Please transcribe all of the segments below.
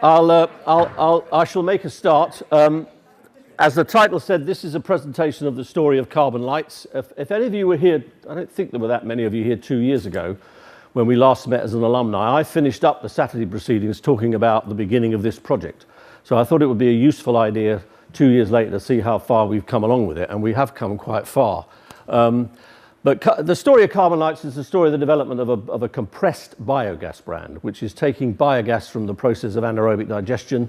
I shall make a start. As the title said, this is a presentation of the story of carbon lights. If any of you were here, I don't think there were that many of you here 2 years ago when we last met as an alumni. I finished up the Saturday proceedings talking about the beginning of this project. So I thought it would be a useful idea 2 years later to see how far we've come along with it, and we have come quite far. But the story of carbon lights is the story of the development of a compressed biogas brand, which is taking biogas from the process of anaerobic digestion,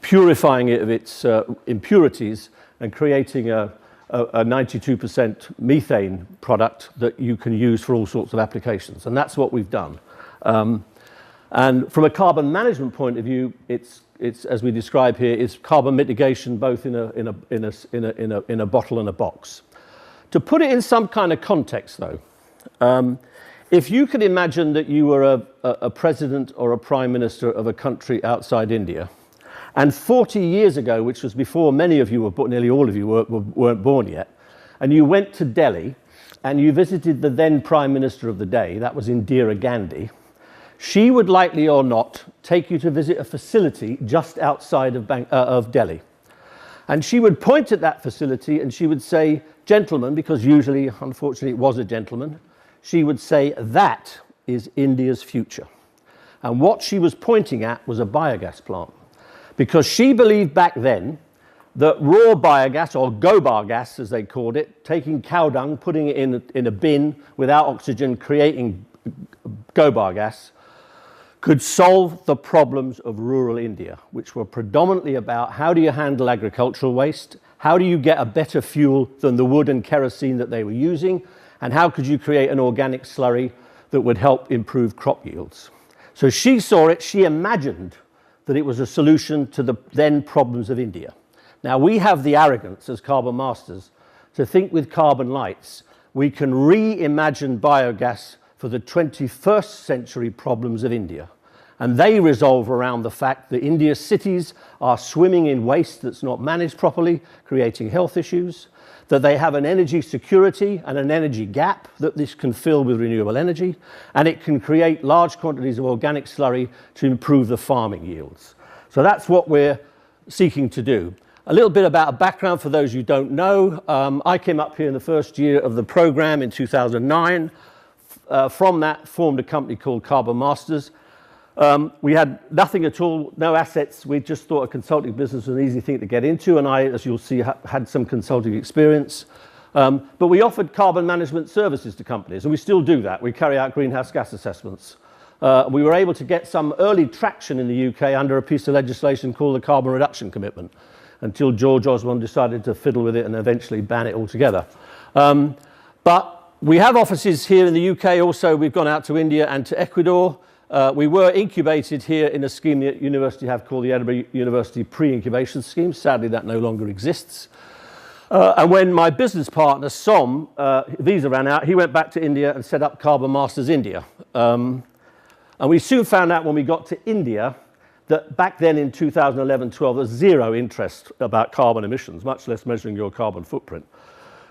purifying it of its impurities, and creating a 92% methane product that you can use for all sorts of applications. And that's what we've done. And from a carbon management point of view, it's as we describe here, it's carbon mitigation both in a bottle and a box. To put it in some kind of context, though, if you could imagine that you were a president or a prime minister of a country outside India, and 40 years ago, which was before many of you were born, nearly all of you weren't born yet, and you went to Delhi and you visited the then prime minister of the day, that was Indira Gandhi, she would likely or not take you to visit a facility just outside of Delhi. And she would point at that facility and she would say, "Gentlemen," because usually, unfortunately, it was a gentleman, she would say, "That is India's future." And what she was pointing at was a biogas plant. Because she believed back then that raw biogas, or gobar gas as they called it, taking cow dung, putting it in a bin without oxygen, creating gobar gas, could solve the problems of rural India, which were predominantly about how do you handle agricultural waste, how do you get a better fuel than the wood and kerosene that they were using, and how could you create an organic slurry that would help improve crop yields. So she saw it, she imagined that it was a solution to the then problems of India. Now we have the arrogance as carbon masters to think with carbon lights we can reimagine biogas for the 21st century problems of India. And they resolve around the fact that India's cities are swimming in waste that's not managed properly, creating health issues, that they have an energy security and an energy gap that this can fill with renewable energy, and it can create large quantities of organic slurry to improve the farming yields. So that's what we're seeking to do. A little bit about a background for those you don't know. I came up here in the first year of the program in 2009. From that, formed a company called Carbon Masters. We had nothing at all, no assets. We just thought a consulting business was an easy thing to get into, and I, as you'll see, had some consulting experience. But we offered carbon management services to companies, and we still do that. We carry out greenhouse gas assessments. We were able to get some early traction in the UK under a piece of legislation called the Carbon Reduction Commitment, until George Osborne decided to fiddle with it and eventually ban it altogether. But we have offices here in the UK also. We've gone out to India and to Ecuador. We were incubated here in a scheme the university have called the Edinburgh University Pre-Incubation Scheme. Sadly, that no longer exists. And when my business partner, Som, visa ran out, he went back to India and set up Carbon Masters India. And we soon found out when we got to India that back then in 2011-12, there was zero interest about carbon emissions, much less measuring your carbon footprint.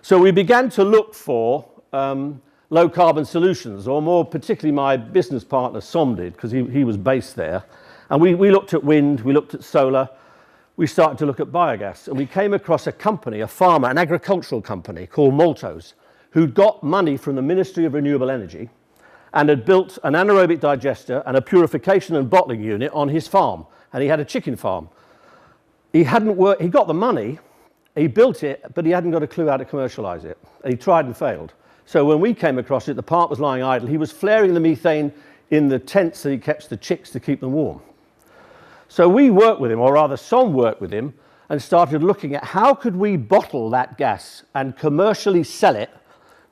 So we began to look for low carbon solutions, or more particularly my business partner Som did, because he was based there. And we looked at wind, we looked at solar, we started to look at biogas, and we came across a company, a farmer, an agricultural company called Maltos, who'd got money from the Ministry of Renewable Energy and had built an anaerobic digester and a purification and bottling unit on his farm. And he had a chicken farm. He got the money, he built it, but he hadn't got a clue how to commercialize it. And he tried and failed. So when we came across it, the plant was lying idle. He was flaring the methane in the tents that he kept the chicks to keep them warm. So we worked with him, or rather Som worked with him, and started looking at how could we bottle that gas and commercially sell it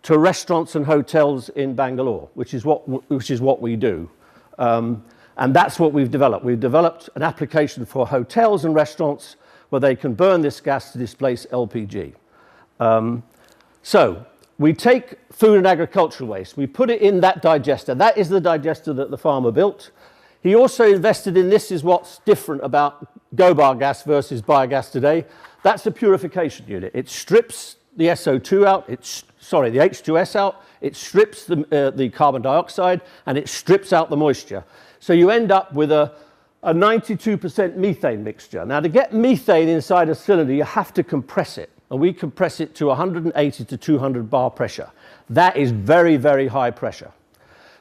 to restaurants and hotels in Bangalore, which is what we do. And that's what we've developed. We've developed an application for hotels and restaurants where they can burn this gas to displace LPG. So we take food and agricultural waste, we put it in that digester. That is the digester that the farmer built. He also invested in, this is what's different about gobar gas versus biogas today. That's the purification unit. It strips the SO2 out, the H2S out, it strips the carbon dioxide, and it strips out the moisture. So you end up with a a 92% methane mixture. Now, to get methane inside a cylinder, you have to compress it. And we compress it to 180 to 200 bar pressure. That is very, very high pressure.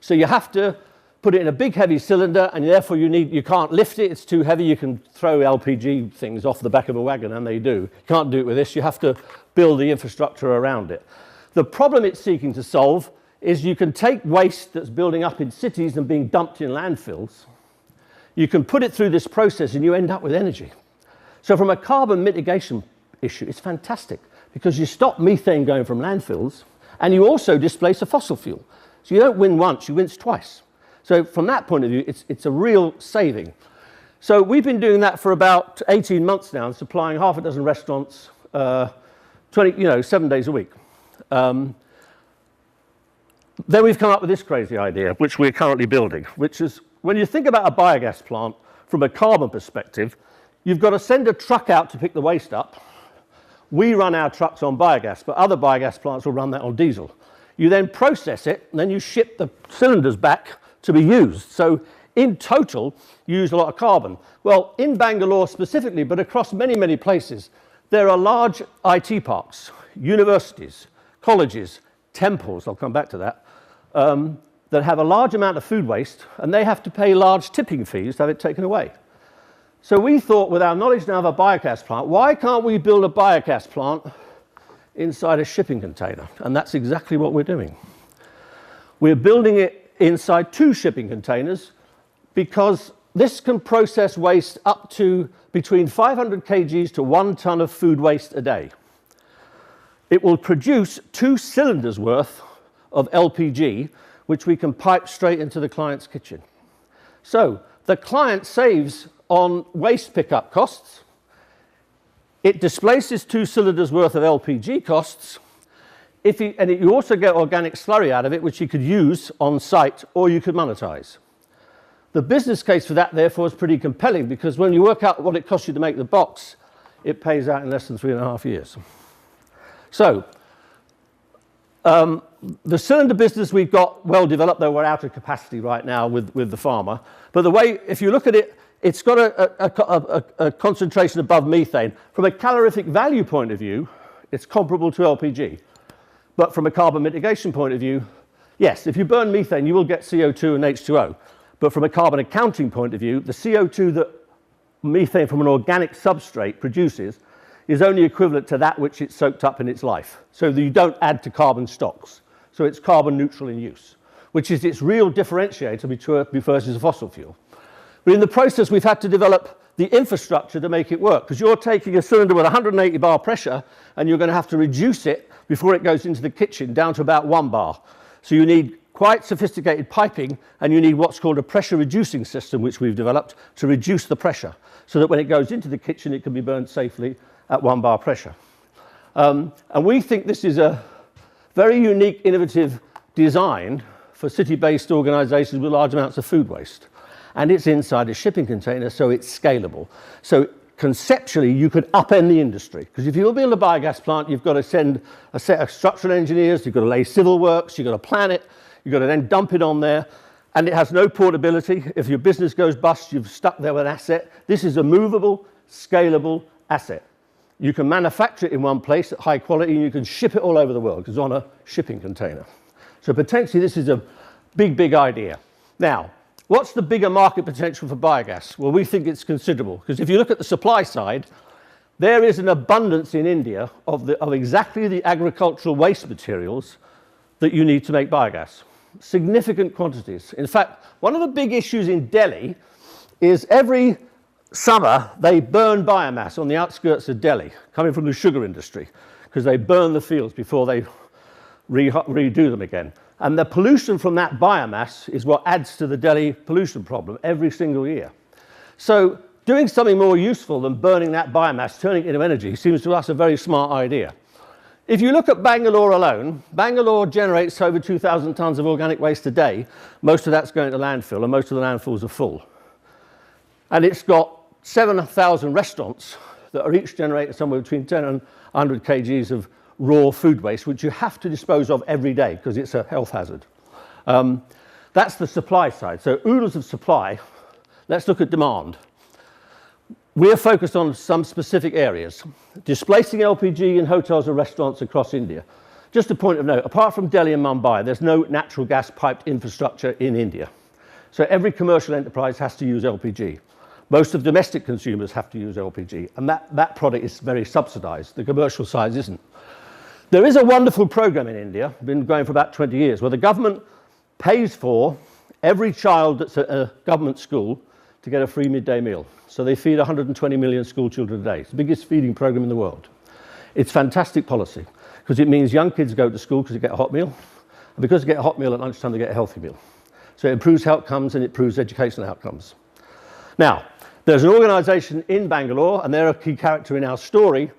So you have to put it in a big, heavy cylinder, and therefore you can't lift it. It's too heavy. You can throw LPG things off the back of a wagon, and they do. You can't do it with this. You have to build the infrastructure around it. The problem it's seeking to solve is you can take waste that's building up in cities and being dumped in landfills. You can put it through this process, and you end up with energy. So from a carbon mitigation issue, it's fantastic, because you stop methane going from landfills, and you also displace a fossil fuel. So you don't win once, you win twice. So from that point of view, it's a real saving. So we've been doing that for about 18 months now, and supplying half a dozen restaurants 7 days a week. Then we've come up with this crazy idea, which we're currently building, which is when you think about a biogas plant from a carbon perspective, you've got to send a truck out to pick the waste up. We run our trucks on biogas, but other biogas plants will run that on diesel. You then process it, and then you ship the cylinders back to be used. So in total, you use a lot of carbon. Well, in Bangalore specifically, but across many, many places, there are large IT parks, universities, colleges, temples, I'll come back to that, that have a large amount of food waste, and they have to pay large tipping fees to have it taken away. So we thought, with our knowledge now of a biogas plant, why can't we build a biogas plant inside a shipping container? And that's exactly what we're doing. We're building it inside 2 shipping containers, because this can process waste up to between 500 kgs to 1 ton of food waste a day. It will produce 2 cylinders worth of LPG, which we can pipe straight into the client's kitchen. So the client saves on waste pickup costs. It displaces 2 cylinders worth of LPG costs. You also get organic slurry out of it, which you could use on site or you could monetize. The business case for that, therefore, is pretty compelling, because when you work out what it costs you to make the box, it pays out in less than 3.5 years. So the cylinder business we've got well developed, though we're out of capacity right now with the pharma. But the way, if you look at it, it's got a concentration above methane. From a calorific value point of view, it's comparable to LPG. But from a carbon mitigation point of view, yes, if you burn methane, you will get CO2 and H2O. But from a carbon accounting point of view, the CO2 that methane from an organic substrate produces is only equivalent to that which it's soaked up in its life. So that you don't add to carbon stocks. So it's carbon neutral in use, which is its real differentiator versus a fossil fuel. But in the process, we've had to develop the infrastructure to make it work, because you're taking a cylinder with 180 bar pressure, and you're going to have to reduce it before it goes into the kitchen down to about 1 bar. So you need quite sophisticated piping, and you need what's called a pressure reducing system, which we've developed to reduce the pressure, so that when it goes into the kitchen, it can be burned safely at 1 bar pressure. And we think this is a very unique, innovative design for city-based organizations with large amounts of food waste. And it's inside a shipping container, so it's scalable. So conceptually, you could upend the industry. Because if you build a biogas plant, you've got to send a set of structural engineers, you've got to lay civil works, you've got to plan it, you've got to then dump it on there, and it has no portability. If your business goes bust, you've stuck there with an asset. This is a movable, scalable asset. You can manufacture it in one place at high quality, and you can ship it all over the world, because it's on a shipping container. So potentially, this is a big, big idea. Now, what's the bigger market potential for biogas? Well, we think it's considerable, because if you look at the supply side, there is an abundance in India of exactly the agricultural waste materials that you need to make biogas. Significant quantities. In fact, one of the big issues in Delhi is every summer they burn biomass on the outskirts of Delhi, coming from the sugar industry, because they burn the fields before they redo them again. And the pollution from that biomass is what adds to the Delhi pollution problem every single year. So doing something more useful than burning that biomass, turning it into energy, seems to us a very smart idea. If you look at Bangalore alone, Bangalore generates over 2,000 tons of organic waste a day. Most of that's going to landfill, and most of the landfills are full. And it's got 7,000 restaurants that are each generating somewhere between 10 and 100 kgs of raw food waste, which you have to dispose of every day because it's a health hazard. That's the supply side. So oodles of supply. let's look at demand. We're focused on some specific areas, displacing LPG in hotels and restaurants across India. Just a point of note, apart from Delhi and Mumbai, there's no natural gas piped infrastructure in India. So every commercial enterprise has to use LPG. Most of domestic consumers have to use LPG, and that product is very subsidized. The commercial side isn't. There is a wonderful program in India, been going for about 20 years, where the government pays for every child that's at a government school to get a free midday meal. So they feed 120 million school children a day. It's the biggest feeding program in the world. It's fantastic policy, because it means young kids go to school because they get a hot meal, and because they get a hot meal at lunchtime, they get a healthy meal. So it improves outcomes and it improves educational outcomes. Now, there's an organisation in Bangalore, and they're a key character in our story,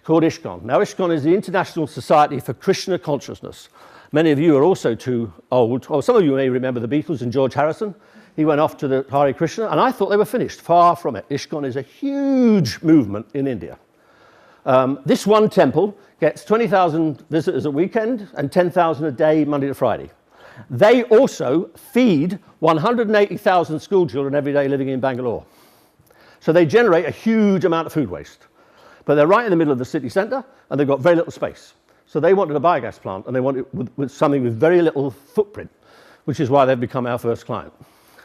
called ISKCON. Now, ISKCON is the International Society for Krishna Consciousness. Many of you are also too old, or some of you may remember the Beatles and George Harrison. He went off to the Hare Krishna, and I thought they were finished. Far from it. ISKCON is a huge movement in India. This one temple gets 20,000 visitors a weekend and 10,000 a day, Monday to Friday. They also feed 180,000 school children every day living in Bangalore. So they generate a huge amount of food waste. But they're right in the middle of the city centre, and they've got very little space. So they wanted a biogas plant, and they wanted it with something with very little footprint, which is why they've become our first client.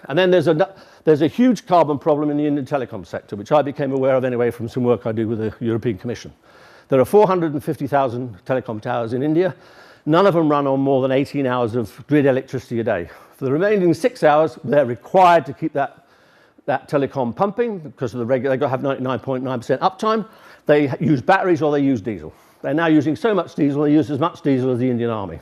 And then there's a huge carbon problem in the Indian telecom sector, which I became aware of anyway from some work I do with the European Commission. There are 450,000 telecom towers in India. None of them run on more than 18 hours of grid electricity a day. For the remaining 6 hours, they're required to keep that telecom pumping because of the they've got to have 99.9% uptime. They use batteries or they use diesel. They're now using so much diesel, they use as much diesel as the Indian Army.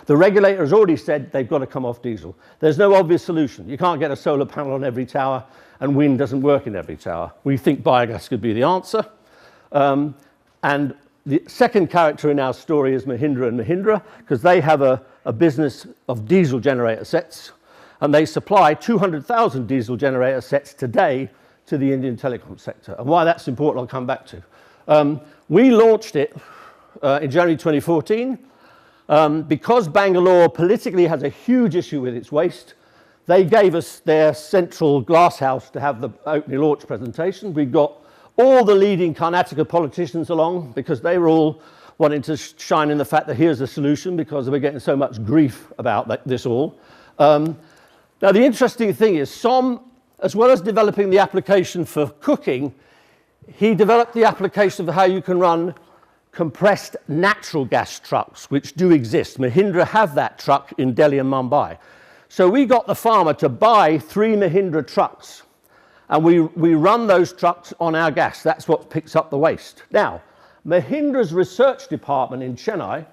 The regulator has already said they've got to come off diesel. There's no obvious solution. You can't get a solar panel on every tower, and wind doesn't work in every tower. We think biogas could be the answer. And the second character in our story is Mahindra and Mahindra, because they have a business of diesel generator sets, and they supply 200,000 diesel generator sets today to the Indian telecom sector. And why that's important, I'll come back to. We launched it in January 2014 because Bangalore politically has a huge issue with its waste. They gave us their central glass house to have the opening launch presentation. We got all the leading Karnataka politicians along because they were all wanting to shine in the fact that here's the solution because we're getting so much grief about this all. Now, the interesting thing is Som, as well as developing the application for cooking, he developed the application for how you can run compressed natural gas trucks, which do exist. Mahindra have that truck in Delhi and Mumbai. So we got the farmer to buy 3 Mahindra trucks, and we run those trucks on our gas. That's what picks up the waste. Now, Mahindra's research department in Chennai,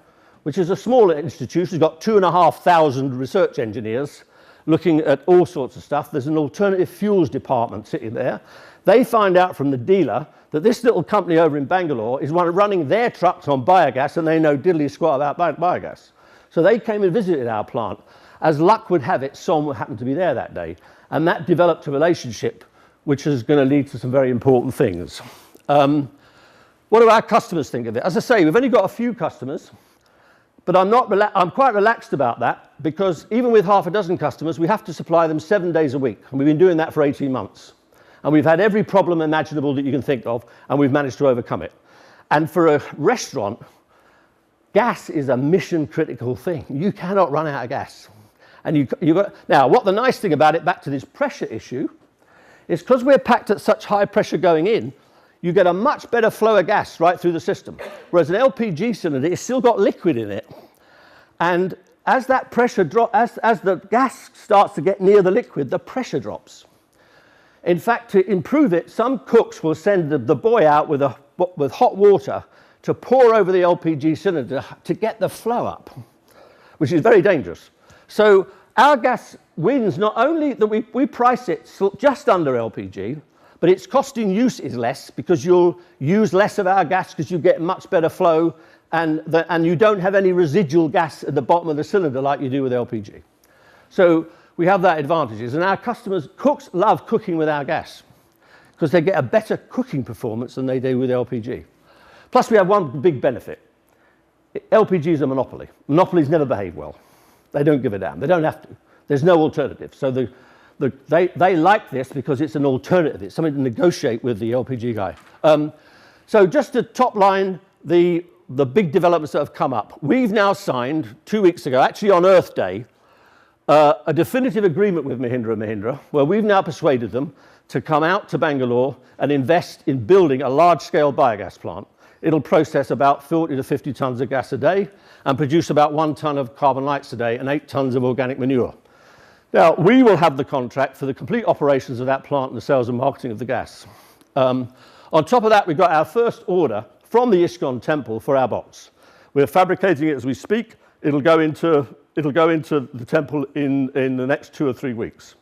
which is a smaller institution, has got 2,500 research engineers looking at all sorts of stuff. There's an alternative fuels department sitting there. They find out from the dealer that this little company over in Bangalore is running their trucks on biogas, and they know diddly squat about biogas. So they came and visited our plant. As luck would have it, Som happened to be there that day. And that developed a relationship which is going to lead to some very important things. What do our customers think of it? As I say, we've only got a few customers, but I'm quite relaxed about that because even with half a dozen customers, we have to supply them 7 days a week. And we've been doing that for 18 months. And we've had every problem imaginable that you can think of, and we've managed to overcome it. And for a restaurant, gas is a mission-critical thing. You cannot run out of gas. And now, what the nice thing about it, back to this pressure issue, is because we're packed at such high pressure going in, you get a much better flow of gas right through the system. Whereas an LPG cylinder, it's still got liquid in it. And as that pressure drops, as the gas starts to get near the liquid, the pressure drops. In fact, to improve it, some cooks will send the boy out with hot water to pour over the LPG cylinder to get the flow up, which is very dangerous. So our gas wins not only that we price it just under LPG, but its cost in use is less because you'll use less of our gas because you get much better flow and you don't have any residual gas at the bottom of the cylinder like you do with LPG. So we have that advantages, and our cooks love cooking with our gas because they get a better cooking performance than they do with LPG. Plus, we have one big benefit. LPG is a monopoly. Monopolies never behave well. They don't give a damn. They don't have to. There's no alternative. So the they like this because it's an alternative. It's something to negotiate with the LPG guy. So just to top line the big developments that have come up. We've now signed 2 weeks ago, actually on Earth Day, a definitive agreement with Mahindra & Mahindra, where we've now persuaded them to come out to Bangalore and invest in building a large-scale biogas plant. It'll process about 40 to 50 tons of gas a day and produce about 1 ton of carbon lights a day and 8 tons of organic manure. Now, we will have the contract for the complete operations of that plant and the sales and marketing of the gas. On top of that, we've got our first order from the ISKCON temple for our box. We're fabricating it as we speak. It'll go into the temple in the next 2 or 3 weeks.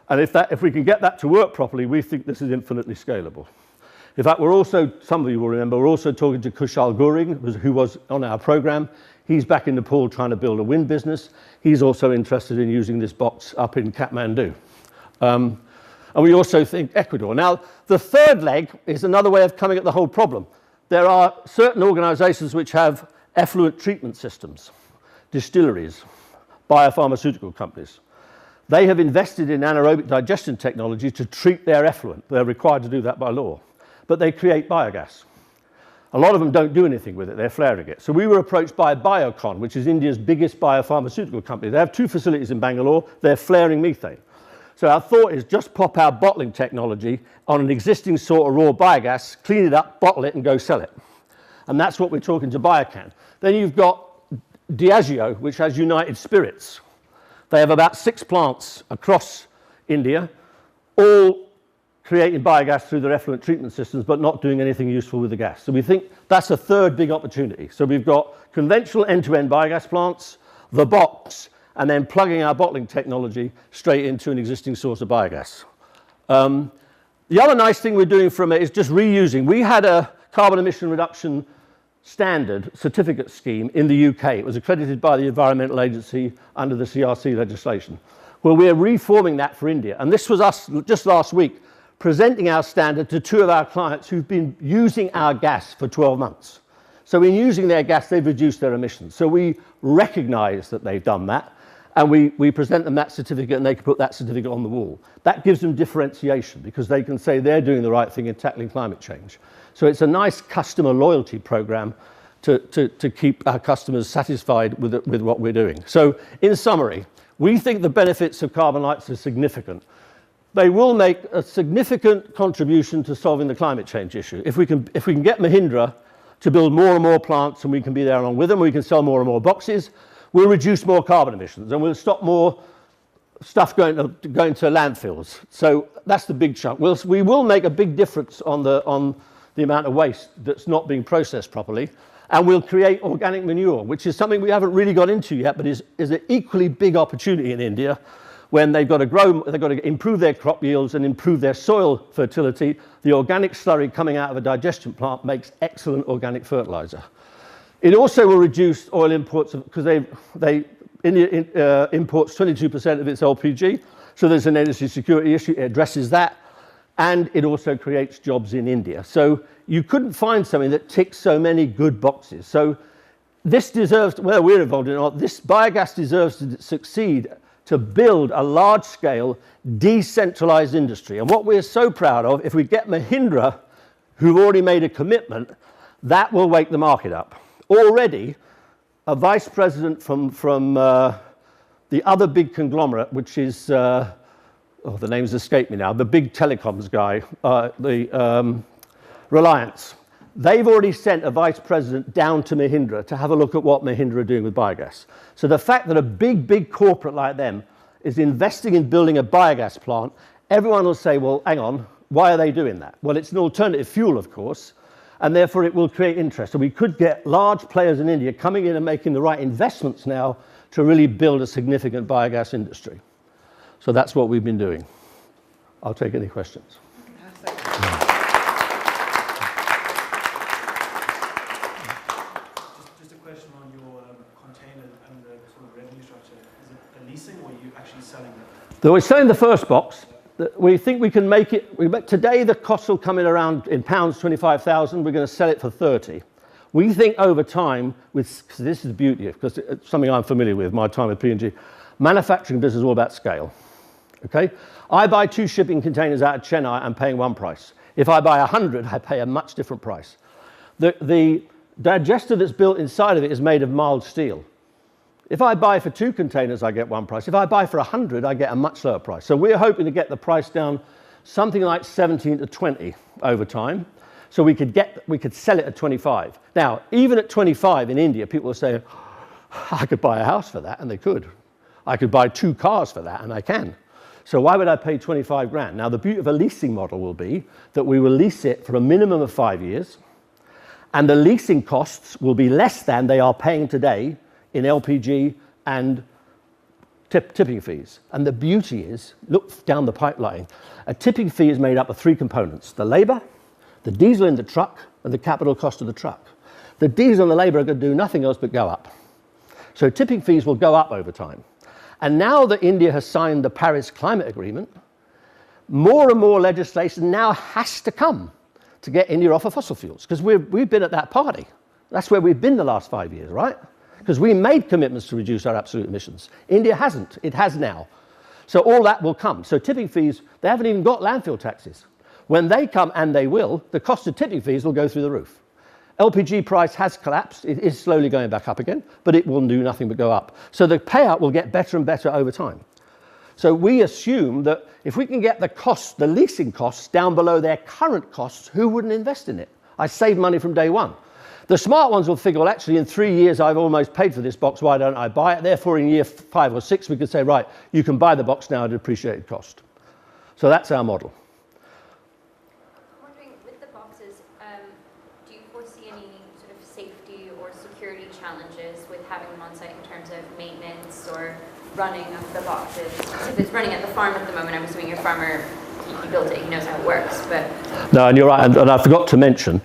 And if we can get that to work properly, we think this is infinitely scalable. In fact, some of you will remember, we're also talking to Kushal Goring, who was on our program. He's back in Nepal trying to build a wind business. He's also interested in using this box up in Kathmandu. And we also think Ecuador. Now, the third leg is another way of coming at the whole problem. There are certain organizations which have effluent treatment systems, distilleries, biopharmaceutical companies. They have invested in anaerobic digestion technology to treat their effluent. They're required to do that by law. But they create biogas. A lot of them don't do anything with it, they're flaring it. So we were approached by Biocon, which is India's biggest biopharmaceutical company. They have 2 facilities in Bangalore, they're flaring methane. So our thought is just pop our bottling technology on an existing sort of raw biogas, clean it up, bottle it and go sell it. And that's what we're talking to Biocan. Then you've got Diageo, which has United Spirits. They have about 6 plants across India, all creating biogas through their effluent treatment systems, but not doing anything useful with the gas. So we think that's a third big opportunity. So we've got conventional end-to-end biogas plants, the box, and then plugging our bottling technology straight into an existing source of biogas. The other nice thing we're doing from it is just reusing. We had a carbon emission reduction standard certificate scheme in the UK. It was accredited by the Environmental Agency under the CRC legislation. Well, we're reforming that for India. And this was us just last week presenting our standard to 2 of our clients who've been using our gas for 12 months. So in using their gas, they've reduced their emissions. So we recognize that they've done that, and we present them that certificate, and they can put that certificate on the wall. That gives them differentiation because they can say they're doing the right thing in tackling climate change. So it's a nice customer loyalty program to keep our customers satisfied with what we're doing. So in summary, we think the benefits of carbon lights are significant. They will make a significant contribution to solving the climate change issue. If we can get Mahindra to build more and more plants and we can be there along with them, we can sell more and more boxes, we'll reduce more carbon emissions and we'll stop more stuff going to landfills. So that's the big chunk. We will make a big difference on the amount of waste that's not being processed properly, and we'll create organic manure, which is something we haven't really got into yet, but is an equally big opportunity in India when they've got to improve their crop yields and improve their soil fertility. The organic slurry coming out of a digestion plant makes excellent organic fertilizer. It also will reduce oil imports because India imports 22% of its LPG, so there's an energy security issue. It addresses that, and it also creates jobs in India. So you couldn't find something that ticks so many good boxes. So this deserves, whether we're involved in it or not, this biogas deserves to succeed to build a large-scale, decentralized industry. And what we're so proud of, if we get Mahindra, who've already made a commitment, that will wake the market up. Already, a vice president from the other big conglomerate, which is, the names escape me now, the big telecoms guy, Reliance. They've already sent a vice president down to Mahindra to have a look at what Mahindra are doing with biogas. So the fact that a big corporate like them is investing in building a biogas plant, everyone will say, well, hang on, why are they doing that? Well, it's an alternative fuel, of course, and therefore it will create interest. So we could get large players in India coming in and making the right investments now to really build a significant biogas industry. So that's what we've been doing. I'll take any questions. Just a question on your container and the sort of revenue structure. Is it a leasing or are you actually selling them? So we're selling the first box. We think we can make it. Today the cost will come in around, in pounds, 25,000. We're going to sell it for 30. We think over time, cause this is the beauty, because it's something I'm familiar with, my time with P&G, manufacturing business is all about scale. Okay? I buy 2 shipping containers out of Chennai, I'm paying one price. If I buy 100, I pay a much different price. The digester that's built inside of it is made of mild steel. If I buy for 2 containers, I get one price. If I buy for 100, I get a much lower price. So we're hoping to get the price down something like 17 to 20 over time. So we could sell it at 25. Now, even at 25 in India, people are saying, I could buy a house for that, and they could. I could buy 2 cars for that, and I can. So why would I pay 25 grand? Now, the beauty of a leasing model will be that we will lease it for a minimum of 5 years, and the leasing costs will be less than they are paying today in LPG and tipping fees. And the beauty is, look down the pipeline, a tipping fee is made up of 3 components: the labour, the diesel in the truck, and the capital cost of the truck. The diesel and the labour are going to do nothing else but go up. So tipping fees will go up over time. And now that India has signed the Paris Climate Agreement, more and more legislation now has to come to get India off of fossil fuels, because we've been at that party. That's where we've been the last 5 years, right? Because we made commitments to reduce our absolute emissions. India hasn't. It has now. So all that will come. So tipping fees, they haven't even got landfill taxes. When they come, and they will, the cost of tipping fees will go through the roof. LPG price has collapsed. It is slowly going back up again, but it will do nothing but go up. So the payout will get better and better over time. So we assume that if we can get the costs, the leasing costs, down below their current costs, who wouldn't invest in it? I save money from day one. The smart ones will figure, well, actually, in 3 years, I've almost paid for this box. Why don't I buy it? Therefore, in year 5 or 6, we could say, right, you can buy the box now at a depreciated cost. So that's our model. Challenges with having them on site in terms of maintenance or running of the boxes? If it's running at the farm at the moment, I'm assuming your farmer, he built it, he knows how it works, but... No, and you're right, and I forgot to mention,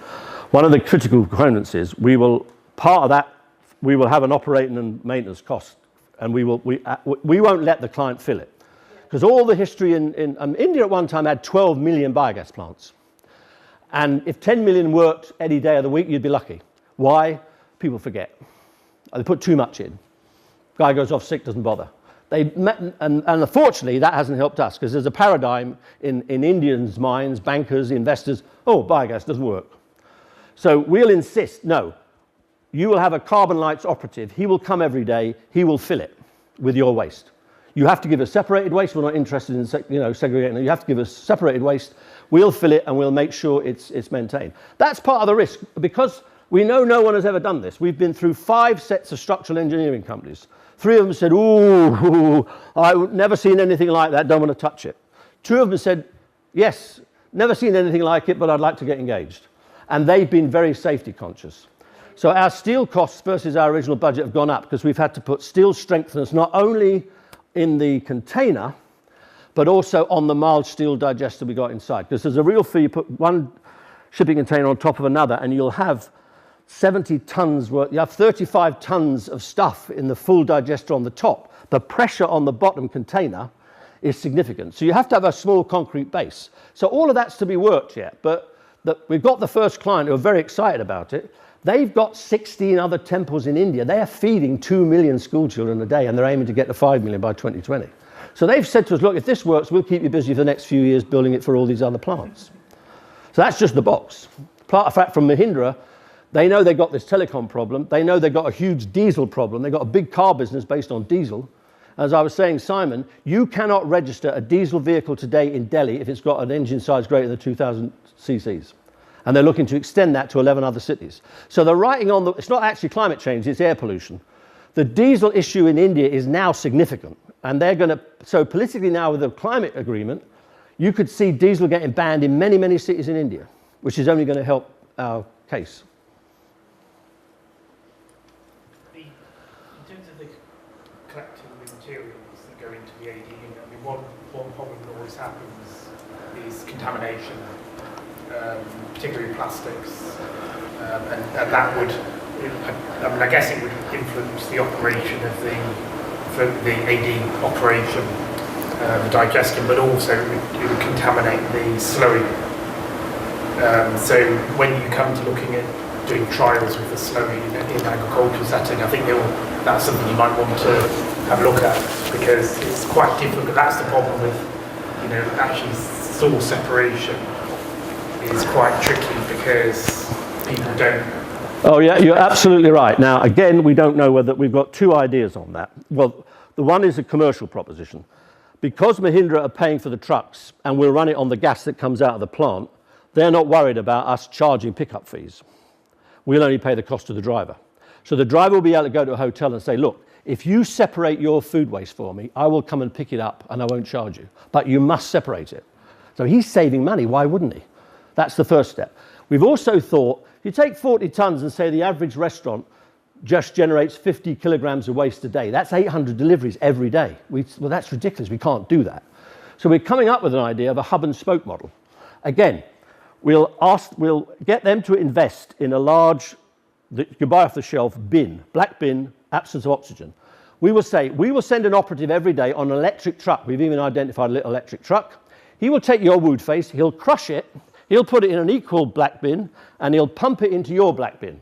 one of the critical components is part of that, we will have an operating and maintenance cost, and we won't let the client fill it. Because all the history in India at one time had 12 million biogas plants. And if 10 million worked any day of the week, you'd be lucky. Why? People forget. They put too much in. Guy goes off sick, doesn't bother. And unfortunately, that hasn't helped us, because there's a paradigm in Indians' minds, bankers, investors, oh, biogas doesn't work. So we'll insist, no, you will have a carbon lights operative. He will come every day. He will fill it with your waste. You have to give us separated waste. We're not interested in segregating. You have to give us separated waste. We'll fill it, and we'll make sure it's maintained. That's part of the risk, because we know no one has ever done this. We've been through 5 sets of structural engineering companies. 3 of them said, ooh, I've never seen anything like that, don't want to touch it. 2 of them said, yes, never seen anything like it, but I'd like to get engaged. And they've been very safety conscious. So our steel costs versus our original budget have gone up, because we've had to put steel strengtheners not only in the container, but also on the mild steel digester we got inside. Because there's a real fee, you put one shipping container on top of another, and you'll have 70 tons worth, you have 35 tons of stuff in the full digester on the top. The pressure on the bottom container is significant. So you have to have a small concrete base. So all of that's to be worked yet, but we've got the first client who are very excited about it. They've got 16 other temples in India. They are feeding 2 million school children a day, and they're aiming to get to 5 million by 2020. So they've said to us, look, if this works, we'll keep you busy for the next few years building it for all these other plants. So that's just the box. Part of fact from Mahindra, they know they've got this telecom problem. They know they've got a huge diesel problem. They've got a big car business based on diesel. As I was saying, Simon, you cannot register a diesel vehicle today in Delhi if it's got an engine size greater than 2,000 cc's. And they're looking to extend that to 11 other cities. So they're writing on it's not actually climate change, it's air pollution. The diesel issue in India is now significant. And they're going to, so politically now with the climate agreement, you could see diesel getting banned in many, many cities in India, which is only going to help our case. In terms of the collecting the materials that go into the AD unit, I mean, one problem that always happens is contamination, particularly plastics, and that would, I mean, I guess it would influence the operation of the AD operation, the digestion, but also it would contaminate the slurry. So when you come to looking at doing trials with the slurry in agricultural setting, I think that's something you might want to have a look at, because it's quite difficult. That's the problem with, actually source separation is quite tricky because people don't. Oh yeah, you're absolutely right. Now again, we don't know whether we've got two ideas on that. Well, the one is a commercial proposition. Because Mahindra are paying for the trucks and we'll run it on the gas that comes out of the plant, they're not worried about us charging pickup fees. We'll only pay the cost of the driver. So the driver will be able to go to a hotel and say, look, if you separate your food waste for me, I will come and pick it up and I won't charge you. But you must separate it. So he's saving money, why wouldn't he? That's the first step. We've also thought, if you take 40 tons and say the average restaurant just generates 50 kilograms of waste a day, that's 800 deliveries every day. Well, that's ridiculous, we can't do that. So we're coming up with an idea of a hub and spoke model. Again, we'll get them to invest in a large, that you can buy off the shelf, bin, black bin, absence of oxygen. We will say, we will send an operative every day on an electric truck. We've even identified a little electric truck. He will take your wood face, he'll crush it, he'll put it in an equal black bin, and he'll pump it into your black bin.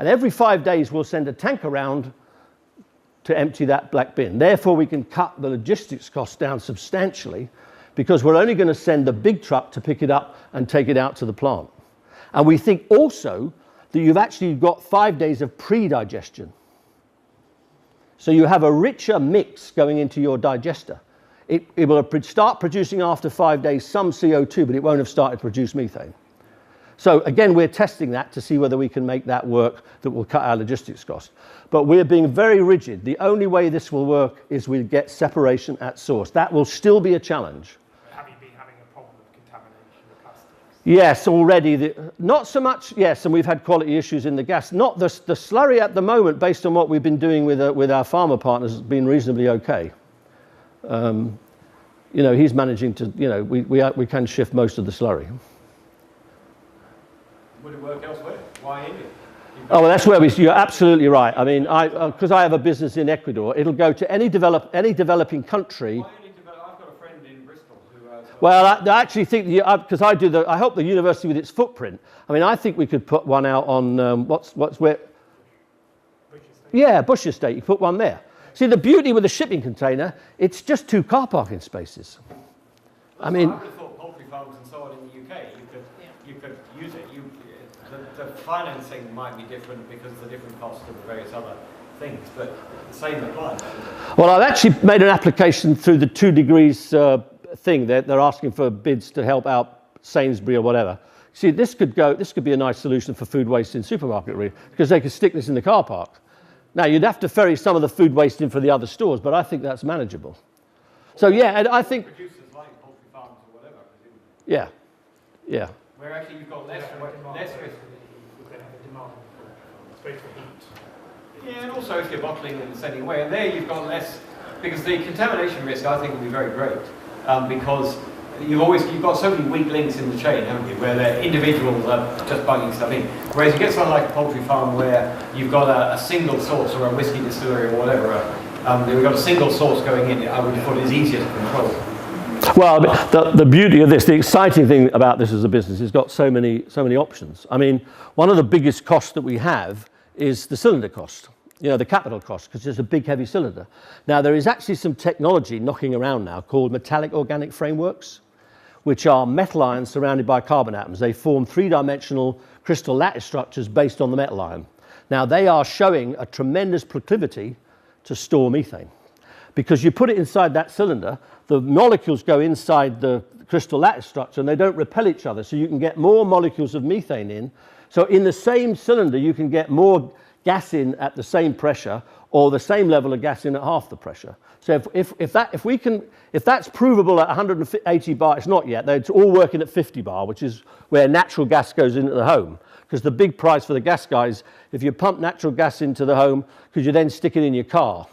And every 5 days, we'll send a tank around to empty that black bin. Therefore, we can cut the logistics costs down substantially because we're only going to send the big truck to pick it up and take it out to the plant. And we think also that you've actually got 5 days of pre-digestion. So you have a richer mix going into your digester. It will start producing after 5 days some CO2, but it won't have started to produce methane. So again, we're testing that to see whether we can make that work that will cut our logistics cost. But we're being very rigid. The only way this will work is we get separation at source. That will still be a challenge. Have you been having a problem with contamination of plastics? Yes, already. Not so much, yes, and we've had quality issues in the gas. Not the slurry at the moment, based on what we've been doing with our farmer partners, has been reasonably okay. He's managing to, we can shift most of the slurry. Would it work elsewhere? Why India? Oh, well, that's where you're absolutely right. I mean, because I have a business in Ecuador, it'll go to any developing country. Why only develop? I've got a friend in Bristol who has... Well, I actually think, because I help the university with its footprint. I mean, I think we could put one out on, what's where? Bush Estate. Yeah, Bush Estate, you put one there. See, the beauty with a shipping container, it's just 2 car parking spaces. I mean... I would have thought poultry farms and so on in the UK, you could use it. The financing might be different because of the different costs of the various other things, but the same applies. Well, I've actually made an application through the 2 degrees thing. They're asking for bids to help out Sainsbury or whatever. See, this could be a nice solution for food waste in supermarket, really, because they could stick this in the car park. Now, you'd have to ferry some of the food waste in for the other stores, but I think that's manageable. So, yeah, and I think... Producers like poultry farms or whatever, presumably. Yeah, yeah. Where actually you've got less risk. Space for heat. Yeah, and also if you're bottling and sending away, and there you've got less, because the contamination risk I think will be very great, because you've got so many weak links in the chain, haven't you, where the individuals are just bugging stuff in. Whereas you get something like a poultry farm where you've got a single source or a whiskey distillery or whatever, you've got a single source going in, I would have thought it's easier to control. Well, the beauty of this, the exciting thing about this as a business, it's got so many options. I mean, one of the biggest costs that we have is the cylinder cost, the capital cost, because it's a big, heavy cylinder. Now, there is actually some technology knocking around now called metallic organic frameworks, which are metal ions surrounded by carbon atoms. They form 3-dimensional crystal lattice structures based on the metal ion. Now, they are showing a tremendous proclivity to store methane. Because you put it inside that cylinder, the molecules go inside the crystal lattice structure and they don't repel each other, so you can get more molecules of methane in. So in the same cylinder, you can get more gas in at the same pressure or the same level of gas in at half the pressure. So if that's provable at 180 bar, it's not yet. It's all working at 50 bar, which is where natural gas goes into the home. Because the big prize for the gas guys, if you pump natural gas into the home, could you then stick it in your car?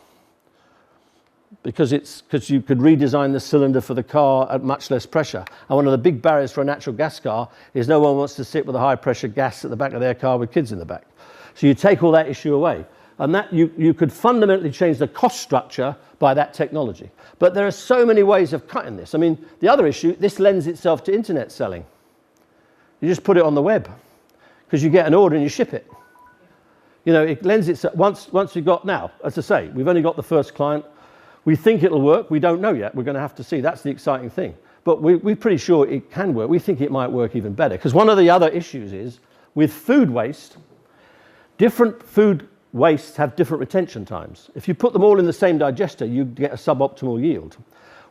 Because you could redesign the cylinder for the car at much less pressure. And one of the big barriers for a natural gas car is no one wants to sit with a high pressure gas at the back of their car with kids in the back. So you take all that issue away. And that you could fundamentally change the cost structure by that technology. But there are so many ways of cutting this. I mean, the other issue, this lends itself to internet selling. You just put it on the web because you get an order and you ship it. It lends itself, once we've got now, as I say, we've only got the first client. We think it'll work. We don't know yet. We're going to have to see. That's the exciting thing. But we're pretty sure it can work. We think it might work even better. Because one of the other issues is, with food waste, different food wastes have different retention times. If you put them all in the same digester, you get a suboptimal yield.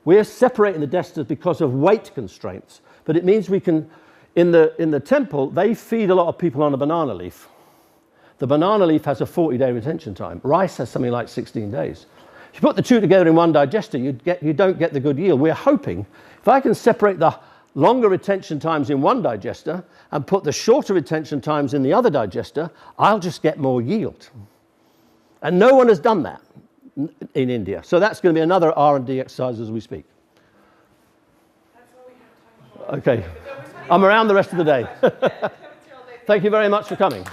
We're separating the digesters because of weight constraints. But it means we can, in the temple, they feed a lot of people on a banana leaf. The banana leaf has a 40-day retention time. Rice has something like 16 days. If you put the two together in one digester, you don't get the good yield. We're hoping, if I can separate the longer retention times in one digester and put the shorter retention times in the other digester, I'll just get more yield. And no one has done that in India. So that's going to be another R&D exercise as we speak. That's all we have time for. Okay. I'm around the rest of the day. Thank you very much for coming.